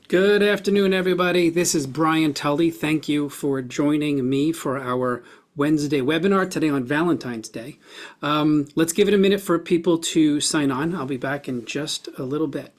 Good afternoon, everybody. This is Brian Tully. Thank you for joining me for our Wednesday webinar today on Valentine's Day. Let's give it a minute for people to sign on. I'll be back in just a little bit.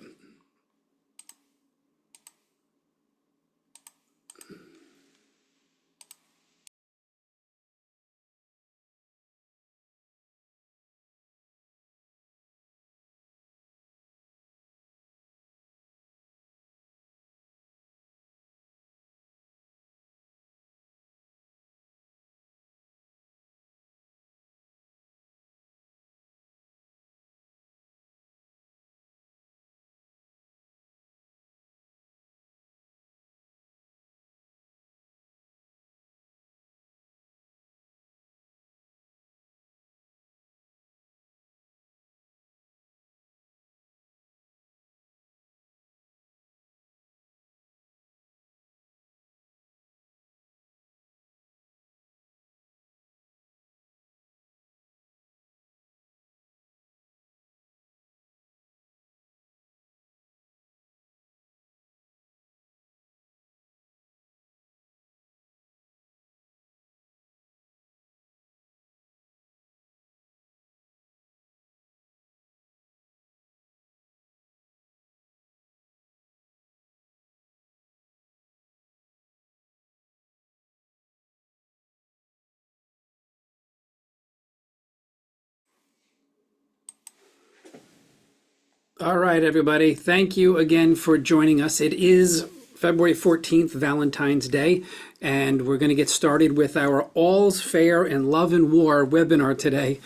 All right, everybody. Thank you again for joining us. It is February 14th, Valentine's Day, and we're going to get started with our All's Fair in Love and War webinar today.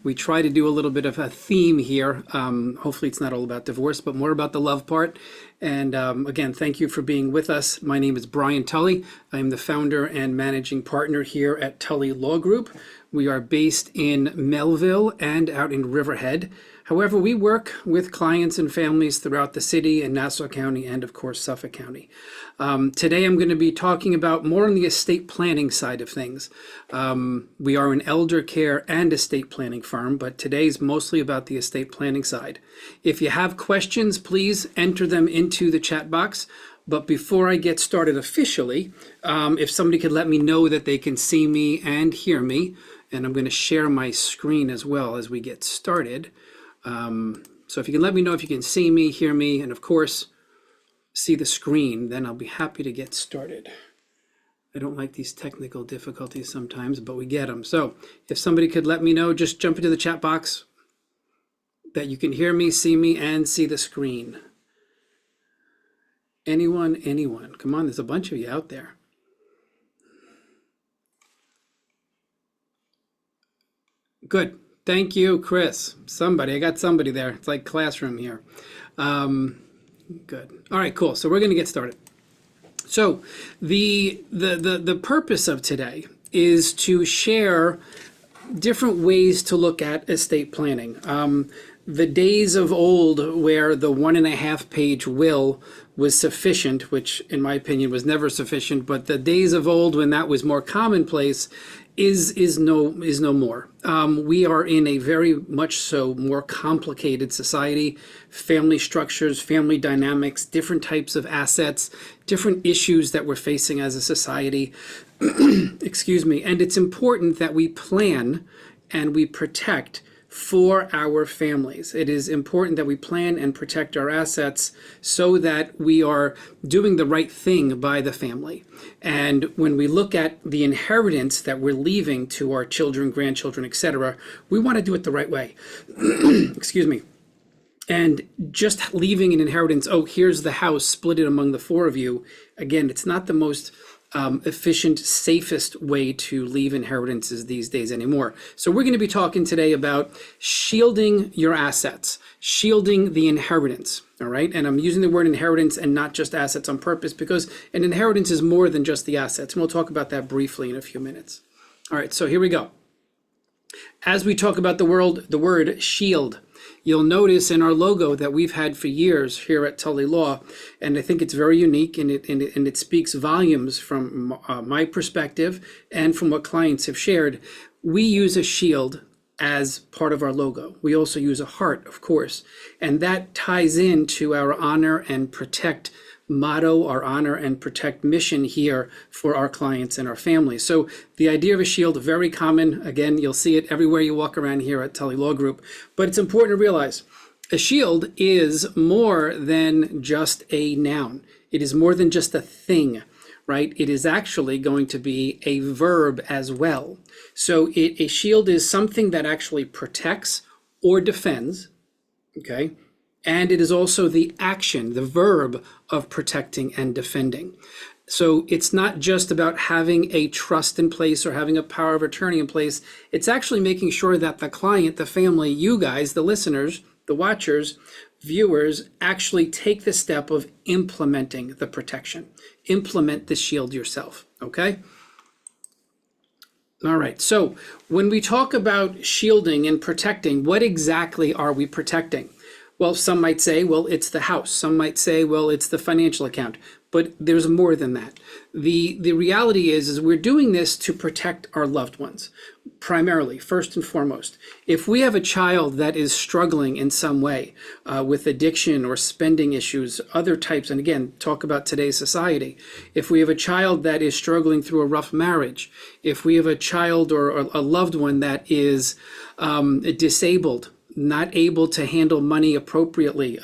We try to do a little bit of a theme here. Hopefully it's not all about divorce, but more about the love part. And again, thank you for being with us. My name is Brian Tully. I'm the founder and managing partner here at Tully Law Group. We are based in Melville and out in Riverhead. However, we work with clients and families throughout the city and Nassau County and, of course, Suffolk County. Today, I'm going to be talking about more on the estate planning side of things. We are an elder care and estate planning firm, but today's mostly about the estate planning side. If you have questions, please enter them into the chat box. But before I get started officially, if somebody could let me know that they can see me and hear me, and I'm going to share my screen as well as we get started. So if you can let me know if you can see me, hear me, and of course, see the screen, then I'll be happy to get started. I don't like these technical difficulties sometimes, but we get them. So if somebody could let me know, just jump into the chat box that you can hear me, see me, and see the screen. Anyone? Come on, there's a bunch of you out there. Good. Thank you, Chris. I got somebody there. It's like classroom here. Good. All right, cool. So we're going to get started. So the purpose of today is to share different ways to look at estate planning. The days of old where the 1.5-page will was sufficient, which in my opinion was never sufficient, but the days of old when that was more commonplace is no more. We are in a very much so more complicated society, family structures, family dynamics, different types of assets, different issues that we're facing as a society. Excuse me. And it's important that we plan and we protect for our families. It is important that we plan and protect our assets so that we are doing the right thing by the family. And when we look at the inheritance that we're leaving to our children, grandchildren, etc., we want to do it the right way. Excuse me. And just leaving an inheritance, oh, here's the house, split it among the four of you. Again, it's not the most efficient, safest way to leave inheritances these days anymore. So we're going to be talking today about shielding your assets, shielding the inheritance, all right? And I'm using the word inheritance and not just assets on purpose because an inheritance is more than just the assets. And we'll talk about that briefly in a few minutes. All right, so here we go. As we talk about the word shield, you'll notice in our logo that we've had for years here at Tully Law, and I think it's very unique and it speaks volumes from my perspective and from what clients have shared. We use a shield as part of our logo. We also use a heart, of course, and that ties into our honor and protect motto, our honor and protect mission here for our clients and our families. So the idea of a shield, very common. Again, you'll see it everywhere you walk around here at Tully Law Group, but it's important to realize a shield is more than just a noun. It is more than just a thing, right? It is actually going to be a verb as well. So a shield is something that actually protects or defends, okay? And it is also the action, the verb of protecting and defending. So it's not just about having a trust in place or having a power of attorney in place. It's actually making sure that the client, the family, you guys, the listeners, the watchers, viewers, actually take the step of implementing the protection. Implement the shield yourself, okay? All right, so when we talk about shielding and protecting, what exactly are we protecting? Well, some might say, well, it's the house. Some might say, well, it's the financial account. But there's more than that. The reality is we're doing this to protect our loved ones, primarily, first and foremost. If we have a child that is struggling in some way with addiction or spending issues, other types, and again, talk about today's society. If we have a child that is struggling through a rough marriage, if we have a child or a loved one that is disabled, not able to handle money appropriately,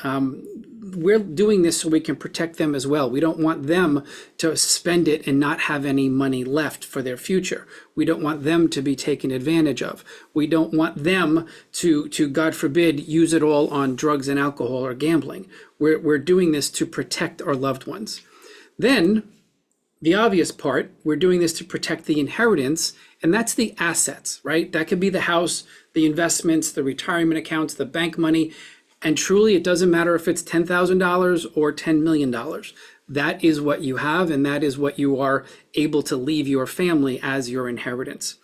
we're doing this so we can protect them as well. We don't want them to spend it and not have any money left for their future. We don't want them to be taken advantage of. We don't want them to God forbid, use it all on drugs and alcohol or gambling. We're doing this to protect our loved ones. Then, the obvious part, we're doing this to protect the inheritance, and that's the assets, right? That could be the house, the investments, the retirement accounts, the bank money. And truly, it doesn't matter if it's $10,000 or $10 million. That is what you have, and that is what you are able to leave your family as your inheritance.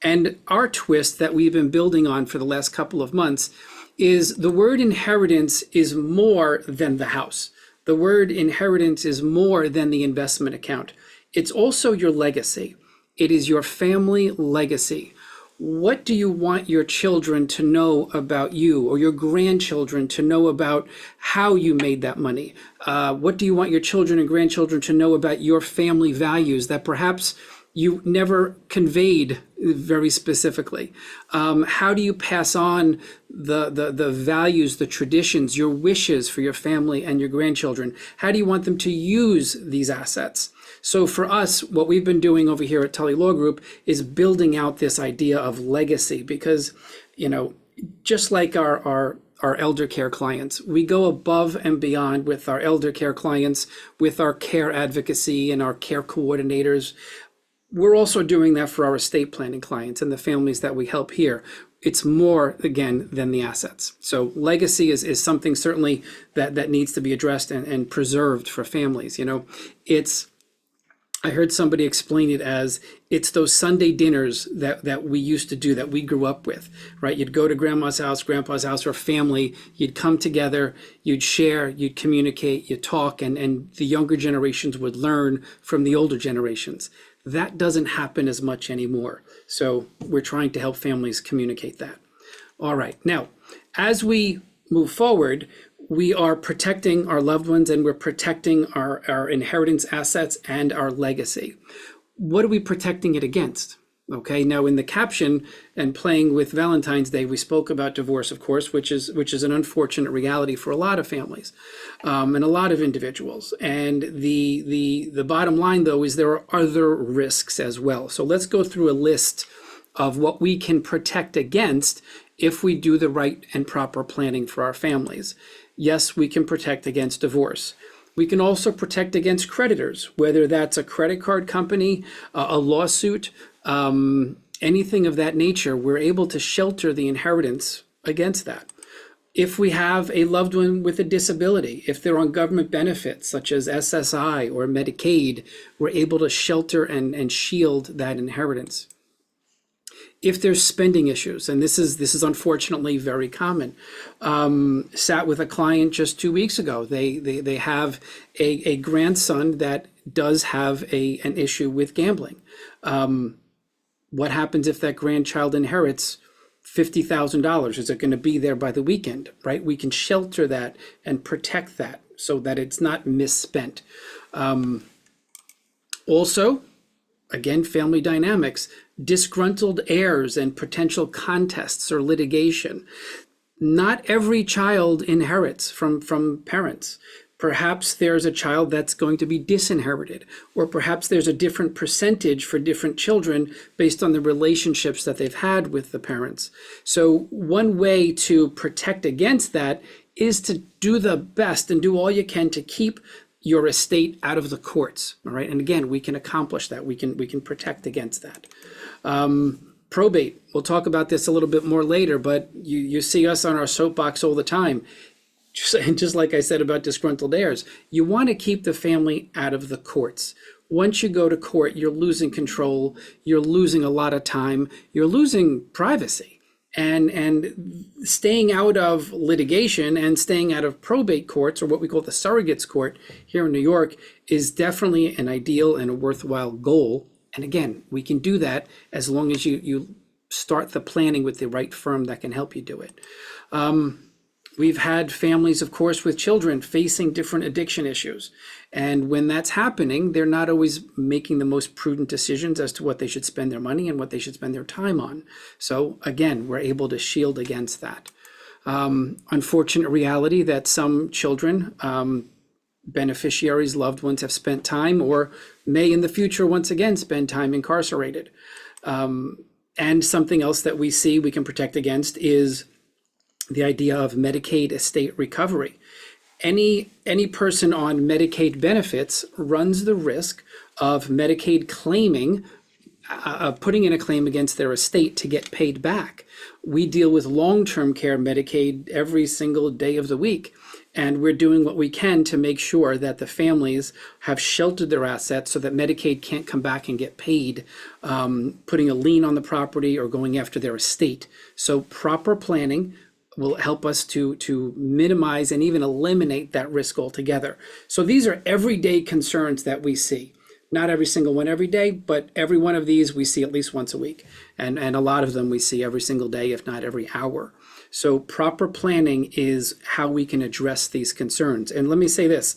And our twist that we've been building on for the last couple of months is the word inheritance is more than the house. The word inheritance is more than the investment account. It's also your legacy. It is your family legacy. What do you want your children to know about you, or your grandchildren to know about how you made that money? What do you want your children and grandchildren to know about your family values that perhaps you never conveyed very specifically? How do you pass on the values, the traditions, your wishes for your family and your grandchildren? How do you want them to use these assets? So for us, what we've been doing over here at Tully Law Group is building out this idea of legacy, because, you know, just like our elder care clients, we go above and beyond with our elder care clients, with our care advocacy and our care coordinators. We're also doing that for our estate planning clients and the families that we help here. It's more, again, than the assets. So legacy is something certainly that needs to be addressed and preserved for families. You know, I heard somebody explain it as it's those Sunday dinners that we used to do, that we grew up with, right? You'd go to grandma's house, grandpa's house, or family, you'd come together, you'd share, you'd communicate, you'd talk, and the younger generations would learn from the older generations. That doesn't happen as much anymore. So we're trying to help families communicate that. All right, now, as we move forward, we are protecting our loved ones, and we're protecting our inheritance assets and our legacy. What are we protecting it against? Okay, now in the caption and playing with Valentine's Day, we spoke about divorce, of course, which is an unfortunate reality for a lot of families and a lot of individuals. And the bottom line, though, is there are other risks as well. So let's go through a list of what we can protect against if we do the right and proper planning for our families. Yes, we can protect against divorce. We can also protect against creditors, whether that's a credit card company, a lawsuit, anything of that nature. We're able to shelter the inheritance against that. If we have a loved one with a disability, if they're on government benefits such as SSI or Medicaid, we're able to shelter and shield that inheritance. If there's spending issues, and this is unfortunately very common. Sat with a client just 2 weeks ago. They have a grandson that does have an issue with gambling. What happens if that grandchild inherits $50,000? Is it going to be there by the weekend, right? We can shelter that and protect that so that it's not misspent. Also, again, family dynamics, disgruntled heirs and potential contests or litigation. Not every child inherits from parents. Perhaps there's a child that's going to be disinherited, or perhaps there's a different percentage for different children based on the relationships that they've had with the parents. So one way to protect against that is to do the best and do all you can to keep your estate out of the courts. All right. And again, we can accomplish that. We can protect against that. Probate. We'll talk about this a little bit more later, but you see us on our soapbox all the time. Just like I said about disgruntled heirs, you want to keep the family out of the courts. Once you go to court, you're losing control. You're losing a lot of time. You're losing privacy. And staying out of litigation and staying out of probate courts, or what we call the surrogates court here in New York, is definitely an ideal and a worthwhile goal. And again, we can do that as long as you start the planning with the right firm that can help you do it. We've had families, of course, with children facing different addiction issues. And when that's happening, they're not always making the most prudent decisions as to what they should spend their money and what they should spend their time on. So again, we're able to shield against that. Unfortunate reality that some children, beneficiaries, loved ones, have spent time or may in the future once again spend time incarcerated. And something else that we see we can protect against is the idea of Medicaid estate recovery. Any person on Medicaid benefits runs the risk of Medicaid claiming, putting in a claim against their estate to get paid back. We deal with long-term care Medicaid every single day of the week, and we're doing what we can to make sure that the families have sheltered their assets so that Medicaid can't come back and get paid, putting a lien on the property or going after their estate. So proper planning will help us to minimize and even eliminate that risk altogether. So these are everyday concerns that we see. Not every single one every day, but every one of these we see at least once a week. And a lot of them we see every single day, if not every hour. So proper planning is how we can address these concerns. And let me say this,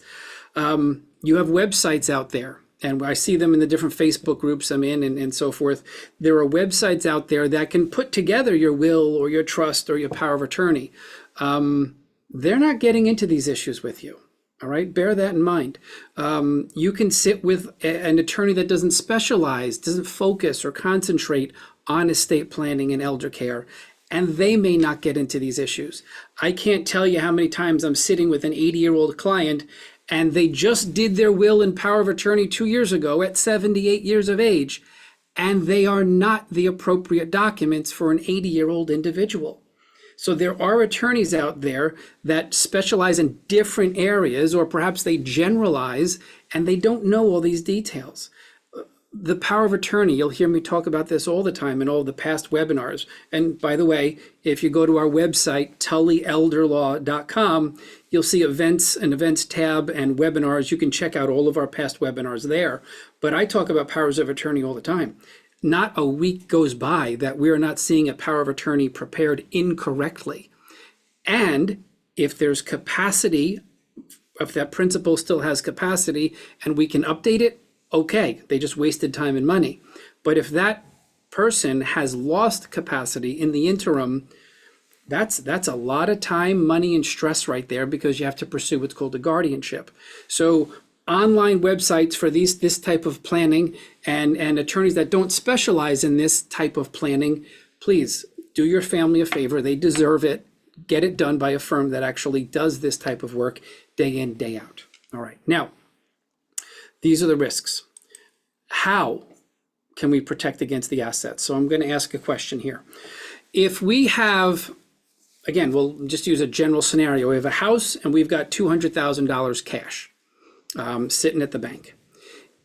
you have websites out there, and I see them in the different Facebook groups I'm in and so forth. There are websites out there that can put together your will or your trust or your power of attorney. They're not getting into these issues with you. All right, bear that in mind. You can sit with an attorney that doesn't specialize, doesn't focus or concentrate on estate planning and elder care, and they may not get into these issues. I can't tell you how many times I'm sitting with an 80-year-old client and they just did their will and power of attorney 2 years ago at 78 years of age, and they are not the appropriate documents for an 80-year-old individual. So there are attorneys out there that specialize in different areas, or perhaps they generalize and they don't know all these details. The power of attorney, you'll hear me talk about this all the time in all the past webinars. And by the way, if you go to our website, tullyelderlaw.com, you'll see events and events tab and webinars. You can check out all of our past webinars there. But I talk about powers of attorney all the time. Not a week goes by that we are not seeing a power of attorney prepared incorrectly. And if there's capacity, if that principal still has capacity and we can update it, okay, they just wasted time and money. But if that person has lost capacity in the interim, that's a lot of time, money, and stress right there, because you have to pursue what's called a guardianship. So online websites for this type of planning and attorneys that don't specialize in this type of planning, please do your family a favor. They deserve it. Get it done by a firm that actually does this type of work day in, day out. All right. Now, these are the risks. How can we protect against the assets? So I'm going to ask a question here. If we have, again, we'll just use a general scenario. We have a house and we've got $200,000 cash sitting at the bank.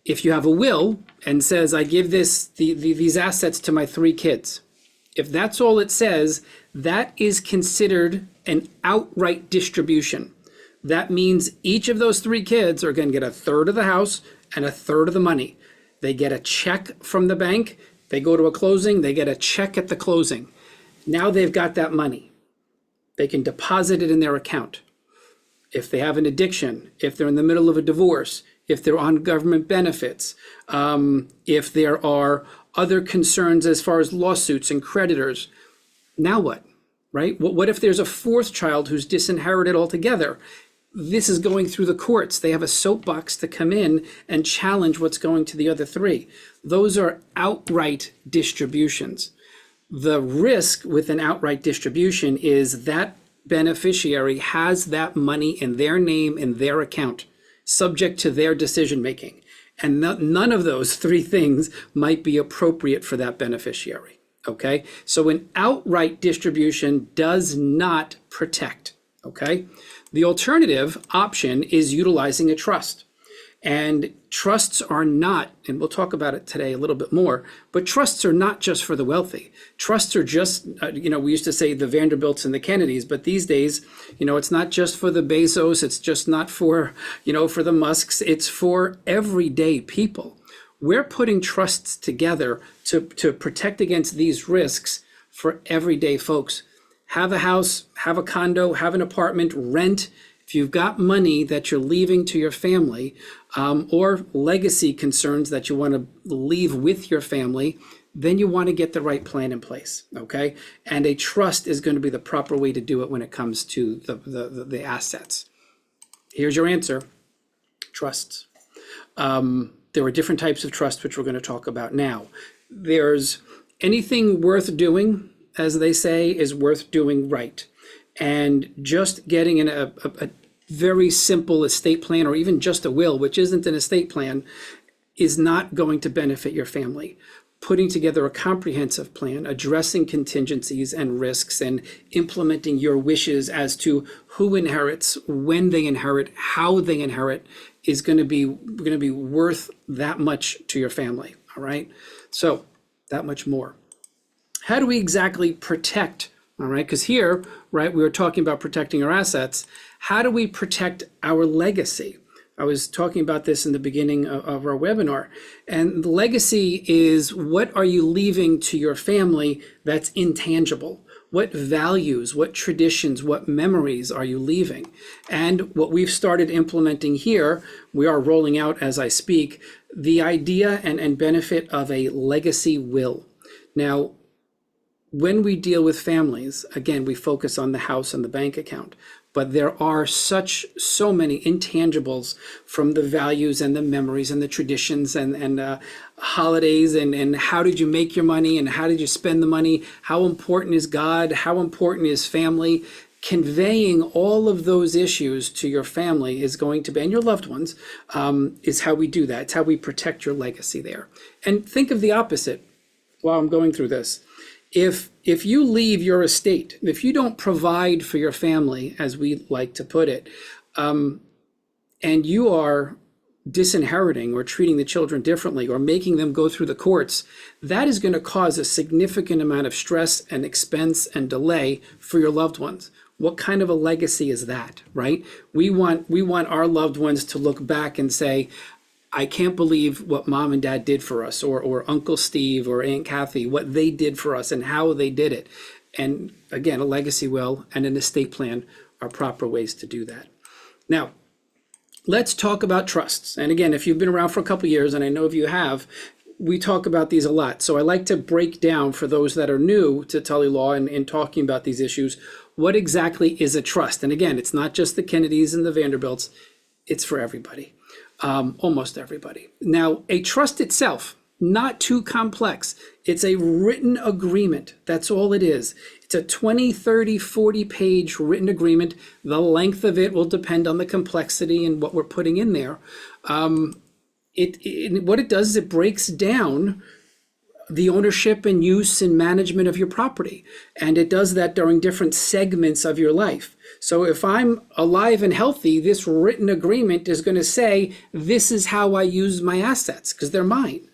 If you have a will and says, I give these assets to my 3 kids, if that's all it says, that is considered an outright distribution. That means each of those 3 kids are going to get 1/3 of the house and 1/3 of the money. They get a check from the bank. They go to a closing. They get a check at the closing. Now they've got that money. They can deposit it in their account. If they have an addiction, if they're in the middle of a divorce, if they're on government benefits, if there are other concerns as far as lawsuits and creditors, now what, right? What if there's a fourth child who's disinherited altogether? This is going through the courts. They have a soapbox to come in and challenge what's going to the other three. Those are outright distributions. The risk with an outright distribution is that beneficiary has that money in their name, in their account, subject to their decision making. And none of those three things might be appropriate for that beneficiary. Okay? So an outright distribution does not protect. Okay? The alternative option is utilizing a trust. And trusts are not, and we'll talk about it today a little bit more, but trusts are not just for the wealthy. Trusts are just, we used to say the Vanderbilts and the Kennedys, but these days, it's not just for the Bezos, it's just not for, for the Musks, it's for everyday people. We're putting trusts together to protect against these risks for everyday folks. Have a house, have a condo, have an apartment, rent. If you've got money that you're leaving to your family, or legacy concerns that you want to leave with your family, then you want to get the right plan in place, okay? And a trust is going to be the proper way to do it when it comes to the assets. Here's your answer: trusts. There are different types of trusts, which we're going to talk about now. There's anything worth doing, as they say, is worth doing right. And just getting in a very simple estate plan, or even just a will, which isn't an estate plan, is not going to benefit your family. Putting together a comprehensive plan, addressing contingencies and risks, and implementing your wishes as to who inherits, when they inherit, how they inherit, is going to be worth that much to your family. All right, so that much more. How do we exactly protect? All right, because here, right, we were talking about protecting our assets. How do we protect our legacy? I was talking about this in the beginning of our webinar. And the legacy is, what are you leaving to your family that's intangible? What values, what traditions, what memories are you leaving? And what we've started implementing here, we are rolling out as I speak, the idea and benefit of a legacy will. Now, when we deal with families, again, we focus on the house and the bank account, but there are so many intangibles from the values and the memories and the traditions and holidays and how did you make your money and how did you spend the money? How important is God? How important is family? Conveying all of those issues to your family is going to be, and your loved ones, is how we do that. It's how we protect your legacy there. And think of the opposite while I'm going through this. If you leave your estate, if you don't provide for your family, as we like to put it, and you are disinheriting or treating the children differently or making them go through the courts, that is going to cause a significant amount of stress and expense and delay for your loved ones. What kind of a legacy is that, right? We want our loved ones to look back and say, I can't believe what mom and dad did for us, or Uncle Steve or Aunt Kathy, what they did for us and how they did it. And again, a legacy will and an estate plan are proper ways to do that. Now, let's talk about trusts. And again, if you've been around for a couple of years, and I know if you have, we talk about these a lot. So I like to break down for those that are new to Tully Law and talking about these issues, what exactly is a trust? And again, it's not just the Kennedys and the Vanderbilts, it's for everybody. Almost everybody. Now, a trust itself, not too complex. It's a written agreement. That's all it is. It's a 20, 30, 40 page written agreement. The length of it will depend on the complexity and what we're putting in there. What it does is it breaks down the ownership and use and management of your property. And it does that during different segments of your life. So if I'm alive and healthy, this written agreement is going to say, this is how I use my assets because they're mine.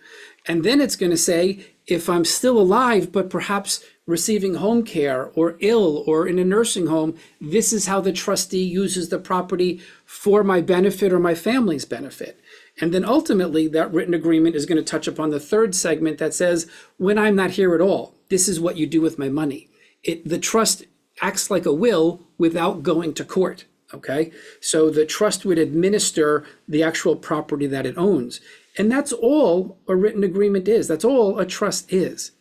And then it's going to say, if I'm still alive, but perhaps receiving home care or ill or in a nursing home, this is how the trustee uses the property for my benefit or my family's benefit. And then ultimately that written agreement is going to touch upon the third segment that says, when I'm not here at all, this is what you do with my money. The trust acts like a will without going to court. Okay, so the trust would administer the actual property that it owns. And that's all a written agreement is. That's all a trust is.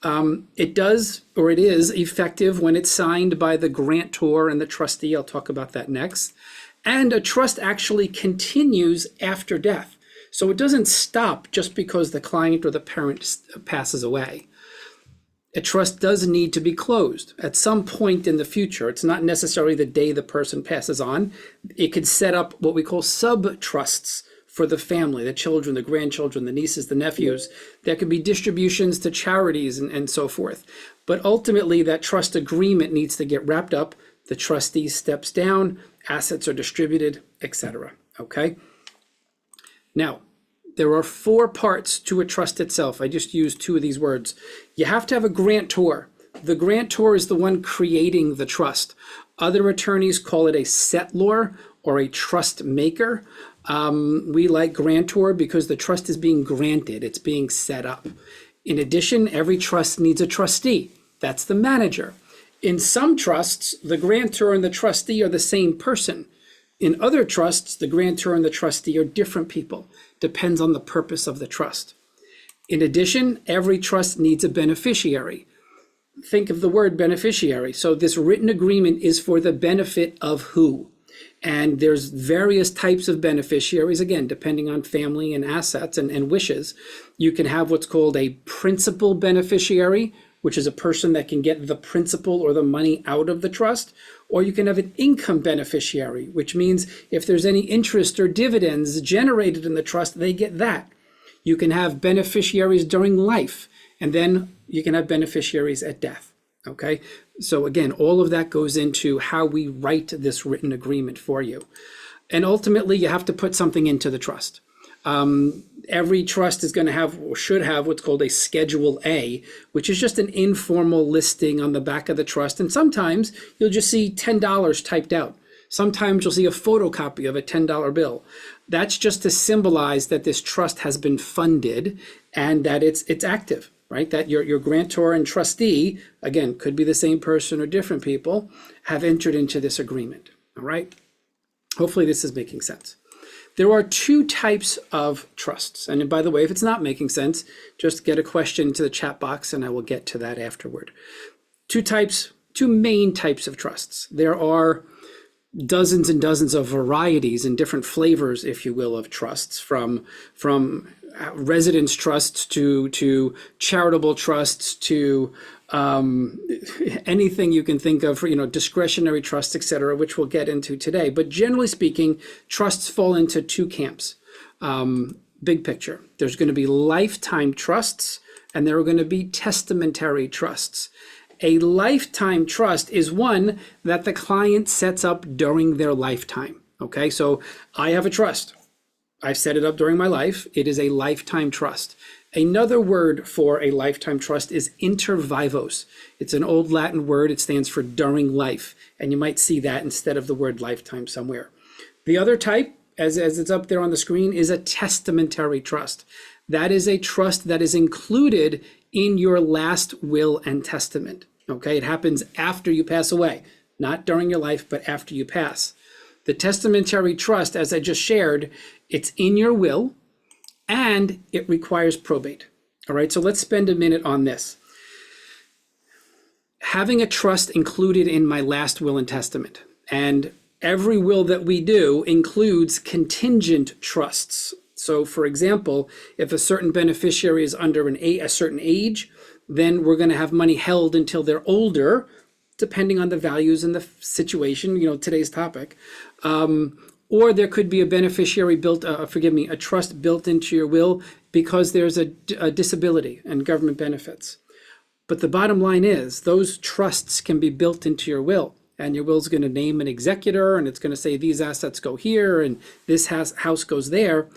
It does, or it is effective when it's signed by the grantor and the trustee. I'll talk about that next. And a trust actually continues after death. So it doesn't stop just because the client or the parent passes away. A trust does need to be closed at some point in the future. It's not necessarily the day the person passes on. It could set up what we call sub-trusts for the family, the children, the grandchildren, the nieces, the nephews. There could be distributions to charities and so forth. But ultimately, that trust agreement needs to get wrapped up. The trustee steps down, assets are distributed, etc. Okay? Now, there are 4 parts to a trust itself. I just used 2 of these words. You have to have a grantor. The grantor is the one creating the trust. Other attorneys call it a settlor or a trust maker. We like grantor because the trust is being granted. It's being set up. In addition, every trust needs a trustee. That's the manager. In some trusts, the grantor and the trustee are the same person. In other trusts, the grantor and the trustee are different people. Depends on the purpose of the trust. In addition, every trust needs a beneficiary. Think of the word beneficiary. So this written agreement is for the benefit of who? And there's various types of beneficiaries, again, depending on family and assets and wishes. You can have what's called a principal beneficiary, which is a person that can get the principal or the money out of the trust. Or you can have an income beneficiary, which means if there's any interest or dividends generated in the trust, they get that. You can have beneficiaries during life, and then you can have beneficiaries at death. Okay, so again, all of that goes into how we write this written agreement for you. And ultimately, you have to put something into the trust. Every trust is going to have or should have what's called a Schedule A, which is just an informal listing on the back of the trust. And sometimes you'll just see $10 typed out. Sometimes you'll see a photocopy of a $10 bill. That's just to symbolize that this trust has been funded and that it's active, right? That your grantor and trustee, again, could be the same person or different people, have entered into this agreement, all right? Hopefully this is making sense. There are 2 types of trusts. And by the way, if it's not making sense, just get a question into the chat box and I will get to that afterward. 2 main types of trusts. There are dozens and dozens of varieties and different flavors, if you will, of trusts, from residence trusts to charitable trusts to anything you can think of, discretionary trusts, etc., which we'll get into today. But generally speaking, trusts fall into 2 camps. Big picture. There's going to be lifetime trusts and there are going to be testamentary trusts. A lifetime trust is one that the client sets up during their lifetime. Okay, so I have a trust. I've set it up during my life. It is a lifetime trust. Another word for a lifetime trust is inter vivos. It's an old Latin word. It stands for during life. And you might see that instead of the word lifetime somewhere. The other type, as it's up there on the screen, is a testamentary trust. That is a trust that is included in your last will and testament. Okay, it happens after you pass away, not during your life, but after you pass. The testamentary trust, as I just shared, it's in your will and it requires probate. All right, so let's spend a minute on this. Having a trust included in my last will and testament, and every will that we do includes contingent trusts. So for example, if a certain beneficiary is under a certain age, then we're going to have money held until they're older, depending on the values and the situation, today's topic. Or there could be a beneficiary a trust built into your will because there's a disability and government benefits. But the bottom line is those trusts can be built into your will, and your will is going to name an executor and it's going to say these assets go here and this house goes there.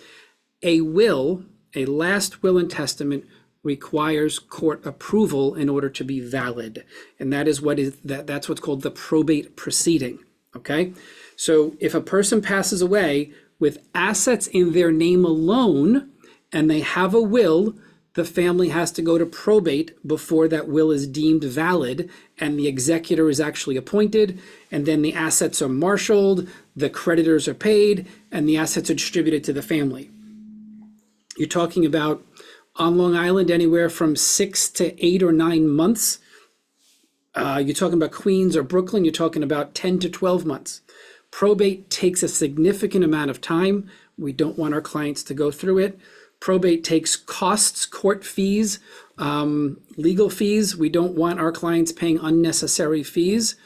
A will, a last will and testament, requires court approval in order to be valid. And that's what's called the probate proceeding. Okay? So if a person passes away with assets in their name alone and they have a will, the family has to go to probate before that will is deemed valid and the executor is actually appointed, and then the assets are marshaled, the creditors are paid, and the assets are distributed to the family. You're talking about, on Long Island, anywhere from 6 to 8 or 9 months. You're talking about Queens or Brooklyn, you're talking about 10 to 12 months. Probate takes a significant amount of time. We don't want our clients to go through it. Probate takes costs, court fees, legal fees. We don't want our clients paying unnecessary fees.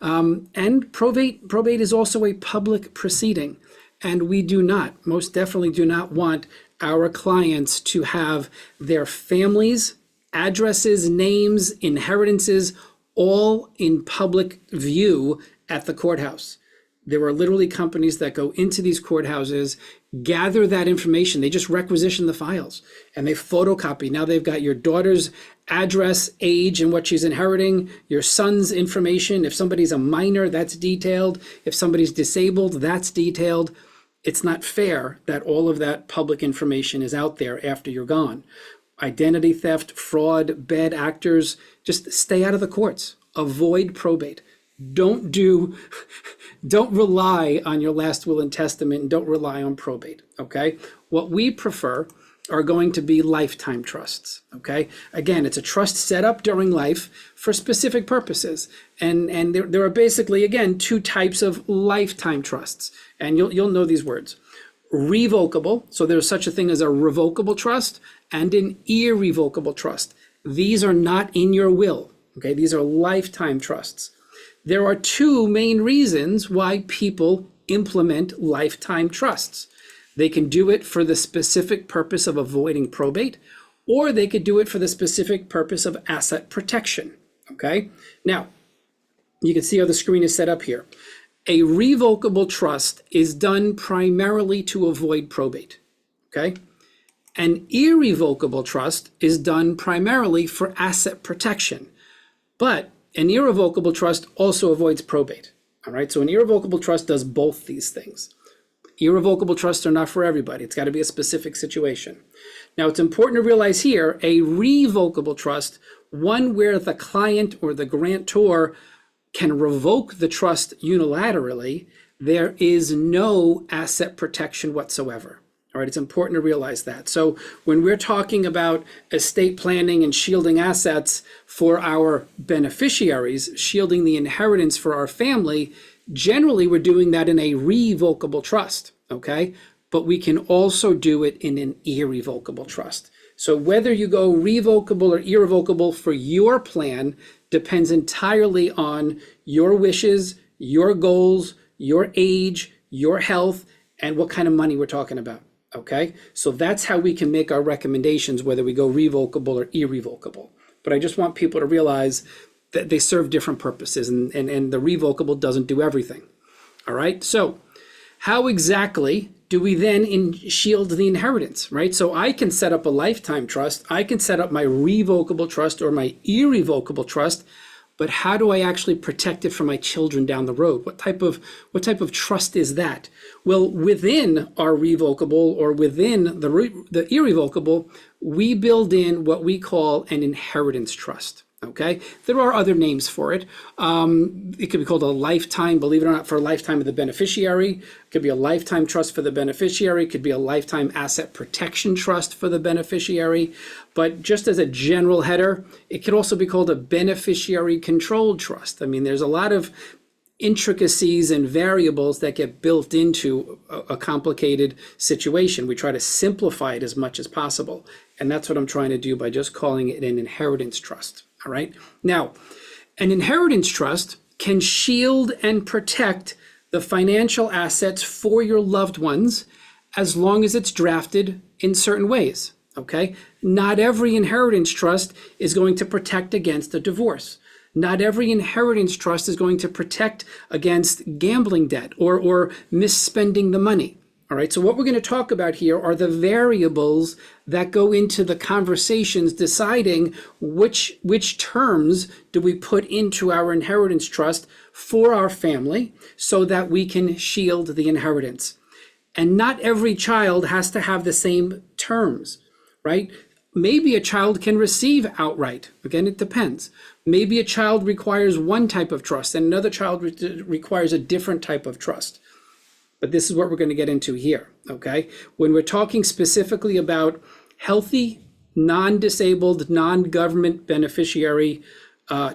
And probate is also a public proceeding. And we do not, most definitely do not want our clients to have their families, addresses, names, inheritances, all in public view at the courthouse. There are literally companies that go into these courthouses, gather that information. They just requisition the files and they photocopy. Now they've got your daughter's address, age, and what she's inheriting, your son's information. If somebody's a minor, that's detailed. If somebody's disabled, that's detailed. It's not fair that all of that public information is out there after you're gone. Identity theft, fraud, bad actors, just stay out of the courts. Avoid probate. Don't rely on your last will and testament, and don't rely on probate, okay? What we prefer are going to be lifetime trusts, okay? Again, it's a trust set up during life for specific purposes. And there are basically, again, 2 types of lifetime trusts. And you'll know these words. Revocable, so there's such a thing as a revocable trust and an irrevocable trust. These are not in your will, okay? These are lifetime trusts. There are 2 main reasons why people implement lifetime trusts. They can do it for the specific purpose of avoiding probate, or they could do it for the specific purpose of asset protection, okay? Now, you can see how the screen is set up here. A revocable trust is done primarily to avoid probate, okay? An irrevocable trust is done primarily for asset protection, but an irrevocable trust also avoids probate, all right? So an irrevocable trust does both these things. Irrevocable trusts are not for everybody. It's got to be a specific situation. Now, it's important to realize here, a revocable trust, one where the client or the grantor can revoke the trust unilaterally, there is no asset protection whatsoever. All right, it's important to realize that. So when we're talking about estate planning and shielding assets for our beneficiaries, shielding the inheritance for our family, generally we're doing that in a revocable trust, okay? But we can also do it in an irrevocable trust. So whether you go revocable or irrevocable for your plan depends entirely on your wishes, your goals, your age, your health, and what kind of money we're talking about. Okay, so that's how we can make our recommendations, whether we go revocable or irrevocable. But I just want people to realize that they serve different purposes, and the revocable doesn't do everything. All right, so how exactly do we then shield the inheritance, right? So I can set up a lifetime trust, I can set up my revocable trust or my irrevocable trust, but how do I actually protect it for my children down the road? What type of trust is that? Well, within our revocable or within the irrevocable, we build in what we call an inheritance trust. Okay, there are other names for it. It could be called a lifetime, believe it or not, for a lifetime of the beneficiary. It could be a lifetime trust for the beneficiary. It could be a lifetime asset protection trust for the beneficiary. But just as a general header, it could also be called a beneficiary controlled trust. I mean, there's a lot of intricacies and variables that get built into a complicated situation. We try to simplify it as much as possible. And that's what I'm trying to do by just calling it an inheritance trust. All right. Now, an inheritance trust can shield and protect the financial assets for your loved ones as long as it's drafted in certain ways. Okay. Not every inheritance trust is going to protect against a divorce. Not every inheritance trust is going to protect against gambling debt or misspending the money. All right, so what we're going to talk about here are the variables that go into the conversations deciding which terms do we put into our inheritance trust for our family so that we can shield the inheritance. And not every child has to have the same terms, right? Maybe a child can receive outright. Again, it depends. Maybe a child requires one type of trust and another child requires a different type of trust. But this is what we're going to get into here, okay? When we're talking specifically about healthy, non-disabled, non-government beneficiary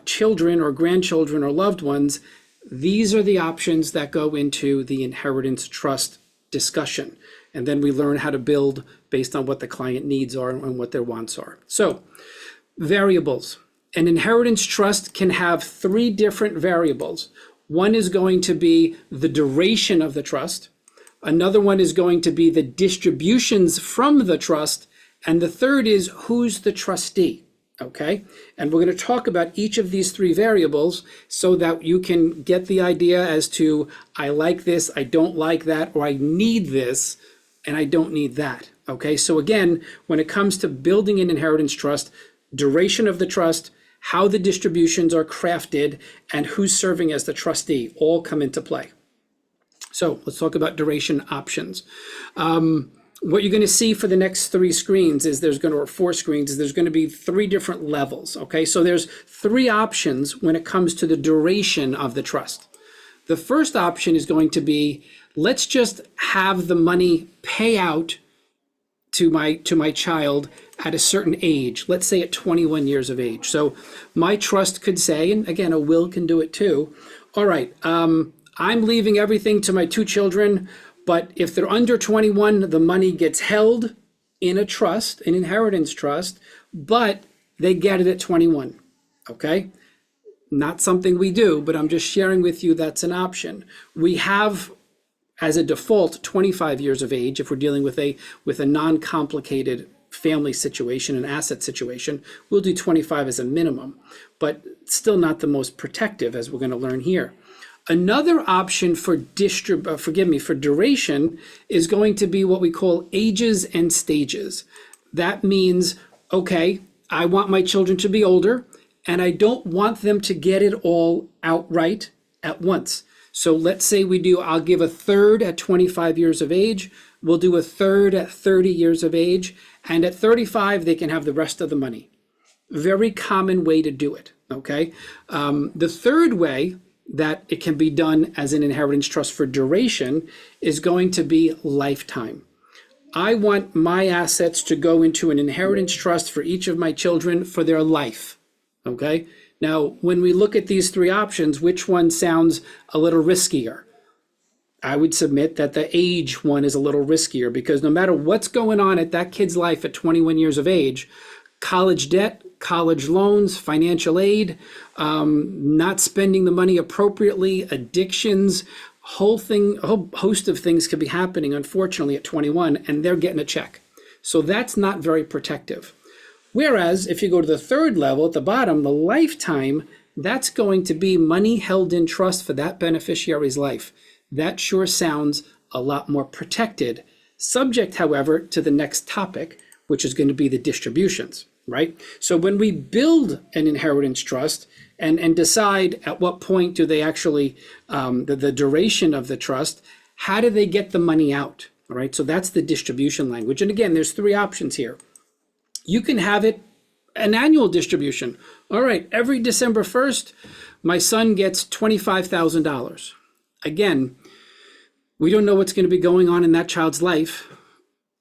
children or grandchildren or loved ones, these are the options that go into the inheritance trust discussion. And then we learn how to build based on what the client needs are and what their wants are. So, variables. An inheritance trust can have three different variables. One is going to be the duration of the trust. Another one is going to be the distributions from the trust. And the third is who's the trustee, okay? And we're going to talk about each of these three variables so that you can get the idea as to, I like this, I don't like that, or I need this, and I don't need that, okay? So again, when it comes to building an inheritance trust, duration of the trust, how the distributions are crafted, and who's serving as the trustee all come into play. So let's talk about duration options. What you're going to see for the next three screens is or four screens, is there's going to be three different levels, okay? So there's three options when it comes to the duration of the trust. The first option is going to be, let's just have the money pay out to my child at a certain age, let's say at 21 years of age. So my trust could say, and again, a will can do it too, all right, I'm leaving everything to my two children, but if they're under 21, the money gets held in a trust, an inheritance trust, but they get it at 21, okay? Not something we do, but I'm just sharing with you that's an option. We have, as a default, 25 years of age if we're dealing with a non-complicated family situation, an asset situation. We'll do 25 as a minimum, but still not the most protective, as we're going to learn here. Another option for duration is going to be what we call ages and stages. That means, okay, I want my children to be older, and I don't want them to get it all outright at once. So let's say I'll give a third at 25 years of age, we'll do a third at 30 years of age, and at 35, they can have the rest of the money. Very common way to do it, okay? The third way that it can be done as an inheritance trust for duration is going to be lifetime. I want my assets to go into an inheritance trust for each of my children for their life, okay? Now, when we look at these three options, which one sounds a little riskier? I would submit that the age one is a little riskier because no matter what's going on at that kid's life at 21 years of age, college debt, college loans, financial aid, not spending the money appropriately, addictions, a whole host of things could be happening, unfortunately, at 21, and they're getting a check. So that's not very protective. Whereas if you go to the third level at the bottom, the lifetime, that's going to be money held in trust for that beneficiary's life. That sure sounds a lot more protected, subject, however, to the next topic, which is going to be the distributions, right? So when we build an inheritance trust and decide at what point do they actually, the duration of the trust, how do they get the money out, all right? So that's the distribution language. And again, there's three options here. You can have it an annual distribution. All right, every December 1st, my son gets $25,000. Again, we don't know what's going to be going on in that child's life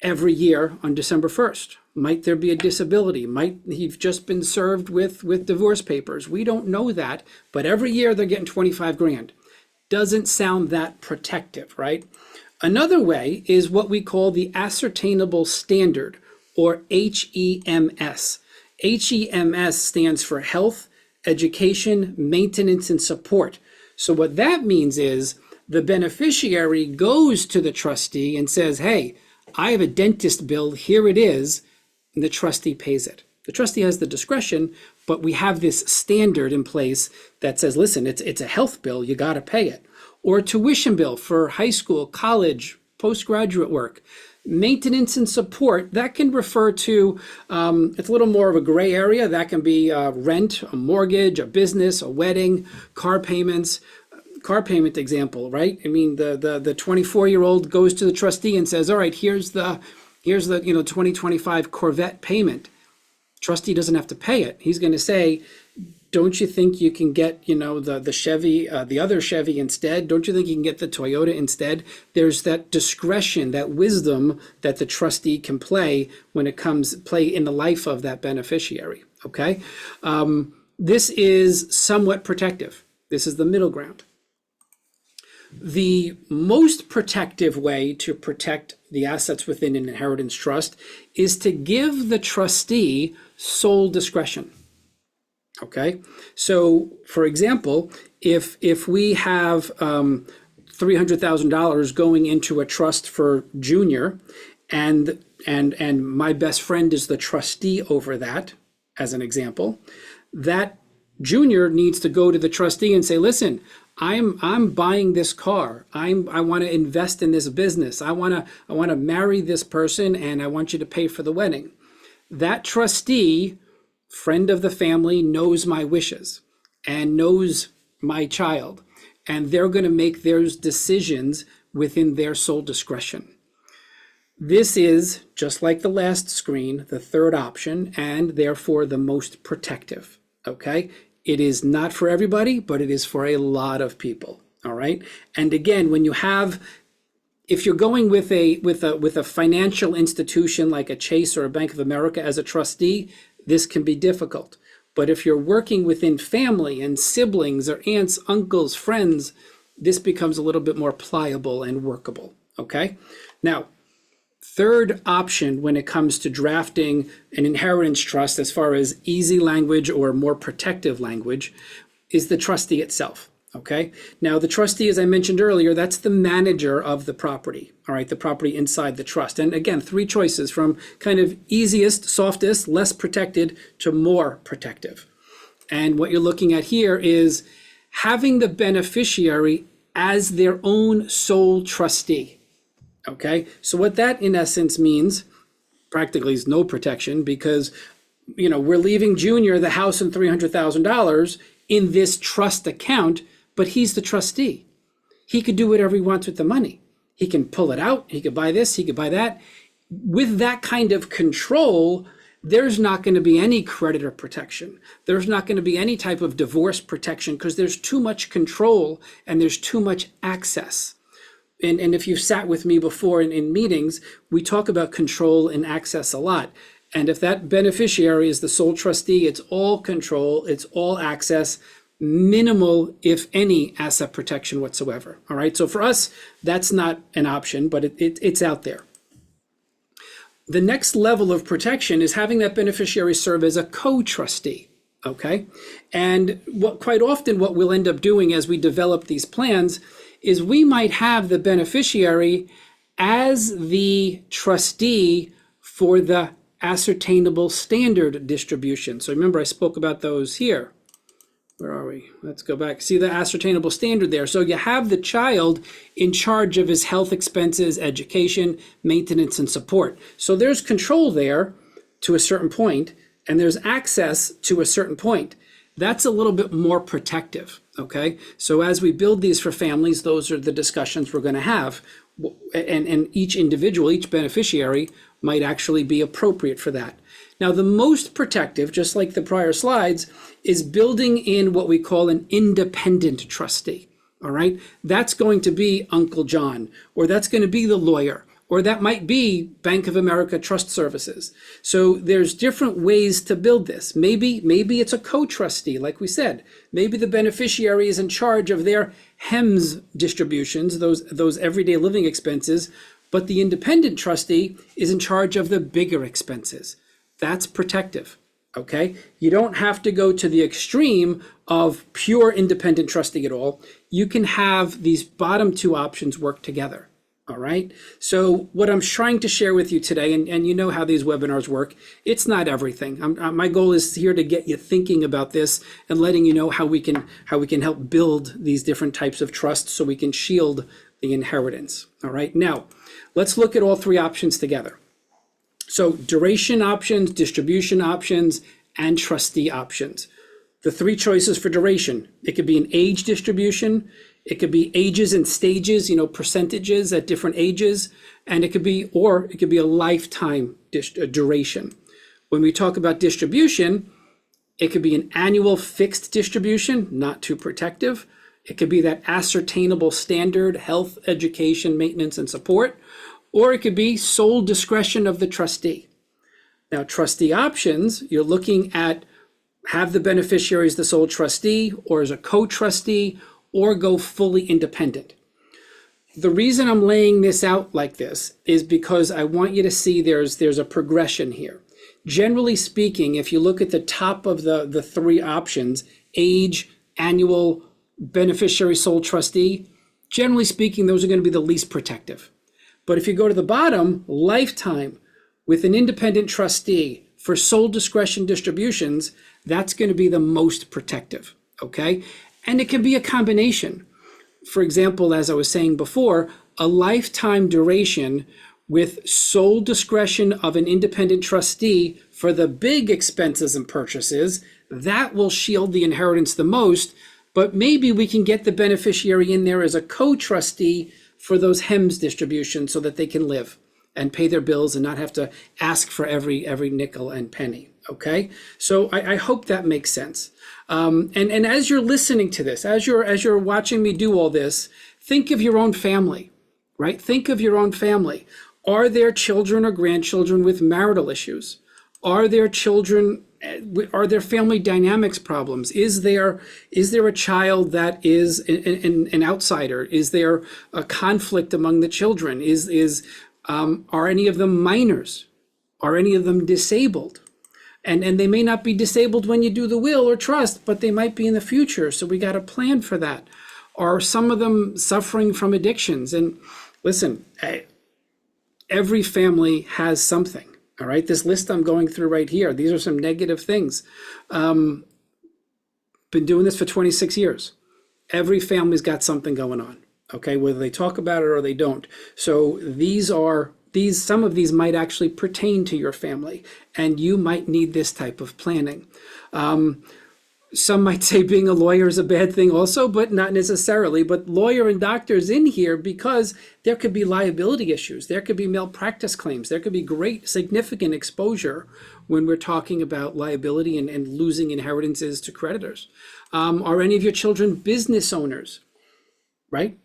every year on December 1st. Might there be a disability? Might he've just been served with divorce papers? We don't know that, but every year they're getting 25 grand. Doesn't sound that protective, right? Another way is what we call the ascertainable standard, or HEMS. HEMS stands for health, education, maintenance, and support. So what that means is the beneficiary goes to the trustee and says, hey, I have a dentist bill, here it is, and the trustee pays it. The trustee has the discretion, but we have this standard in place that says, listen, it's a health bill, you gotta pay it. Or a tuition bill for high school, college, postgraduate work. Maintenance and support, that can refer to, it's a little more of a gray area. That can be rent, a mortgage, a business, a wedding, car payments. Car payment example, right? I mean, the 24-year-old goes to the trustee and says, all right, here's the 2025 Corvette payment. Trustee doesn't have to pay it. He's going to say, don't you think you can get, the Chevy, the other Chevy instead? Don't you think you can get the Toyota instead? There's that discretion, that wisdom that the trustee can play when it comes play in the life of that beneficiary. Okay, this is somewhat protective. This is the middle ground. The most protective way to protect the assets within an inheritance trust is to give the trustee sole discretion. Okay, so for example, if we have $300,000 going into a trust for Junior, and my best friend is the trustee over that, as an example, that Junior needs to go to the trustee and say, listen, I'm buying this car. I want to invest in this business. I want to marry this person, and I want you to pay for the wedding. That trustee, friend of the family, knows my wishes and knows my child, and they're going to make their decisions within their sole discretion. This is, just like the last screen, the third option, and therefore the most protective. Okay, it is not for everybody, but it is for a lot of people. All right, and again, when you have, if you're going with a financial institution like a Chase or a Bank of America as a trustee, this can be difficult. But if you're working within family and siblings or aunts, uncles, friends, this becomes a little bit more pliable and workable. Okay, now, third option when it comes to drafting an inheritance trust, as far as easy language or more protective language, is the trustee itself. Okay, now the trustee, as I mentioned earlier, that's the manager of the property. All right, the property inside the trust. And again, three choices from kind of easiest, softest, less protected to more protective. And what you're looking at here is having the beneficiary as their own sole trustee. Okay, so what that in essence means practically is no protection, because we're leaving Junior the house and $300,000 in this trust account, but he's the trustee. He could do whatever he wants with the money. He can pull it out, he could buy this, he could buy that. With that kind of control, there's not going to be any creditor protection. There's not going to be any type of divorce protection, because there's too much control and there's too much access. And if you've sat with me before in meetings, we talk about control and access a lot. And if that beneficiary is the sole trustee, it's all control, it's all access, minimal, if any, asset protection whatsoever. All right, so for us, that's not an option, but it's out there. The next level of protection is having that beneficiary serve as a co-trustee. Okay, and quite often what we'll end up doing as we develop these plans is we might have the beneficiary as the trustee for the ascertainable standard distribution. So remember, I spoke about those here. Where are we? Let's go back. See the ascertainable standard there. So you have the child in charge of his health expenses, education, maintenance, and support. So there's control there to a certain point, and there's access to a certain point. That's a little bit more protective, okay? So as we build these for families, those are the discussions we're going to have. And each individual, each beneficiary might actually be appropriate for that. Now, the most protective, just like the prior slides, is building in what we call an independent trustee, all right? That's going to be Uncle John, or that's going to be the lawyer, or that might be Bank of America Trust Services. So there's different ways to build this. Maybe it's a co-trustee, like we said. Maybe the beneficiary is in charge of their HEMS distributions, those everyday living expenses, but the independent trustee is in charge of the bigger expenses. That's protective, okay? You don't have to go to the extreme of pure independent trustee at all. You can have these bottom two options work together. All right. So what I'm trying to share with you today, and you know how these webinars work, it's not everything. My goal is here to get you thinking about this and letting you know how we can help build these different types of trusts so we can shield the inheritance. All right. Now, let's look at all three options together. So duration options, distribution options, and trustee options. The three choices for duration: it could be an age distribution, it could be ages and stages, percentages at different ages, and it could be a lifetime duration. When we talk about distribution, it could be an annual fixed distribution, not too protective. It could be that ascertainable standard, health, education, maintenance, and support, or it could be sole discretion of the trustee. Now, trustee options, you're looking at have the beneficiaries the sole trustee or as a co-trustee or go fully independent. The reason I'm laying this out like this is because I want you to see there's a progression here. Generally speaking, if you look at the top of the three options, age, annual, beneficiary, sole trustee, generally speaking, those are going to be the least protective. But if you go to the bottom, lifetime with an independent trustee for sole discretion distributions, that's going to be the most protective, okay? And it can be a combination. For example, as I was saying before, a lifetime duration with sole discretion of an independent trustee for the big expenses and purchases, that will shield the inheritance the most, but maybe we can get the beneficiary in there as a co-trustee for those HEMS distributions so that they can live and pay their bills and not have to ask for every nickel and penny, okay? So I hope that makes sense. And as you're listening to this, as you're watching me do all this, think of your own family, right? Think of your own family. Are there children or grandchildren with marital issues? Are there family dynamics problems? Is there a child that is an outsider? Is there a conflict among the children? Are any of them minors? Are any of them disabled? And they may not be disabled when you do the will or trust, but they might be in the future. So we got to plan for that. Are some of them suffering from addictions? And listen, every family has something. All right, this list I'm going through right here, these are some negative things. Been doing this for 26 years. Every family's got something going on, okay, whether they talk about it or they don't. So some of these might actually pertain to your family, and you might need this type of planning. Some might say being a lawyer is a bad thing also, but not necessarily. But lawyer and doctors in here because there could be liability issues. There could be malpractice claims. There could be great significant exposure when we're talking about liability and losing inheritances to creditors. Are any of your children business owners, right?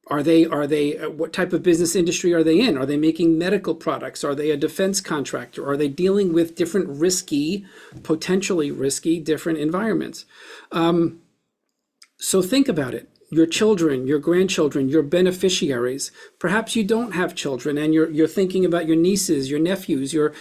Are they, what type of business industry are they in? Are they making medical products? Are they a defense contractor? Are they dealing with different potentially risky, different environments? So think about it. Your children, your grandchildren, your beneficiaries. Perhaps you don't have children and you're thinking about your nieces, your nephews, your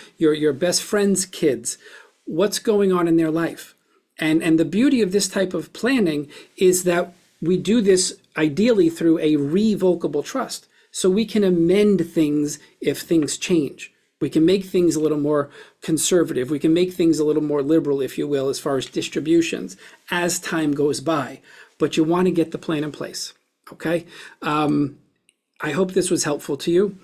best friend's kids. What's going on in their life? And the beauty of this type of planning is that we do this ideally through a revocable trust. So we can amend things if things change. We can make things a little more conservative. We can make things a little more liberal, if you will, as far as distributions as time goes by. But you want to get the plan in place, okay? I hope this was helpful to you.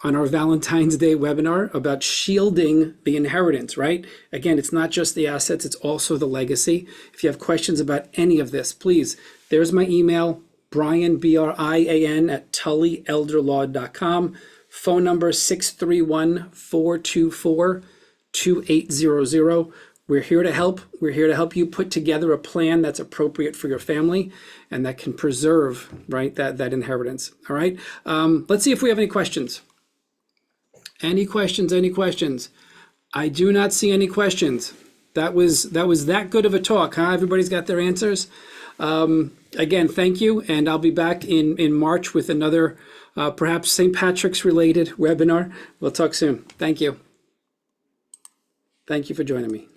On our Valentine's Day webinar about shielding the inheritance, right? Again, it's not just the assets, it's also the legacy. If you have questions about any of this, please, there's my email, Brian, B-R-I-A-N, @tullyelderlaw.com. Phone number 631-424-2800. We're here to help. We're here to help you put together a plan that's appropriate for your family and that can preserve, right, that inheritance. All right. Let's see if we have any questions. Any questions? I do not see any questions. That was that good of a talk, huh? Everybody's got their answers. Again, thank you, and I'll be back in March with another perhaps St. Patrick's related webinar. We'll talk soon. Thank you. Thank you for joining me.